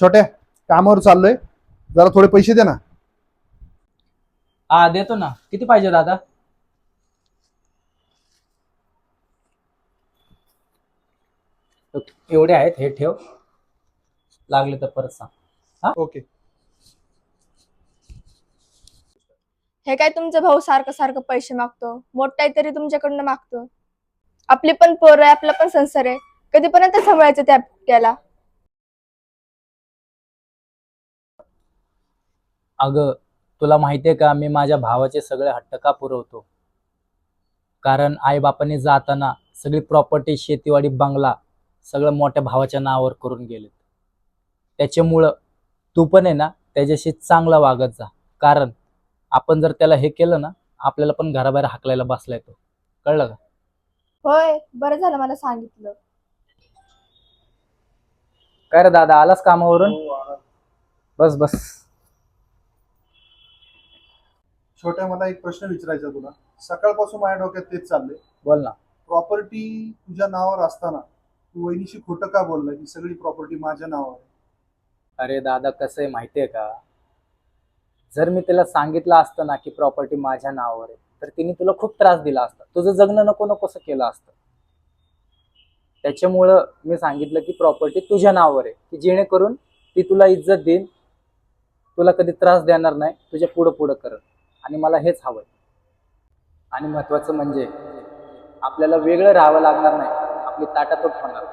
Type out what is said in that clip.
छोट्या, कामावर चाललोय, जरा थोडे पैसे दे ना. हा देतो ना. किती पाहिजे दादा? एवढे आहेत, हे ठेव. लागले तर परत सांग. हा ओके. हे काय तुमचा भाऊ सारखं सारखं पैसे मागतो, मोठा तरी तुमच्याकडनं मागतो. आपली पण पोर आहे, आपला पण संसार आहे, कधीपर्यंत सांभाळायचं त्याला. अगं, तुला माहितीये का, मी माझ्या भावाचे सगळे हट्ट का पुरवतो? कारण आई बापाने जाताना सगळी प्रॉपर्टी, शेतीवाडी, बंगला सगळं मोठ्या भावाच्या नावावर करून गेले. त्याच्यामुळं तू पण आहे ना, त्याच्याशी चांगला वागत जा. कारण आपण जर त्याला हे केलं ना, आपल्याला पण घराबाहेर हाकलायला बसलाय तो. कळलं का? होय, बरं झालं मला सांगितलं. काय रे दादा, आलास कामावरून? बस बस. छोट्या, मला एक प्रश्न विचारायचा तुला. सकाळपासून माझ्या डोक्यात तेच चाललंय. बोल ना. प्रॉपर्टी तुझ्या नावावर असताना तू वहिनीशी खोटं का बोलला की सगळी प्रॉपर्टी माझ्या नावावर आहे? अरे दादा, कसं आहे माहितीये का, जर मी तिला सांगितलं असतं ना की प्रॉपर्टी माझ्या नावावर आहे, तर तिने तुला खूप त्रास दिला असता, तुझं जगणं नको नकोसं केलं असतं. त्याच्यामुळं मी सांगितलं की प्रॉपर्टी तुझ्या नावावर आहे, की जेणेकरून ती तुला इज्जत देईन, तुला कधी त्रास देणार नाही, तुझ्या पुढं पुढं करत. आणि मला हेच हवंय. आणि महत्वाचं म्हणजे आपल्याला वेगळं राहावं लागणार नाही, आपली ताटातूट होणार.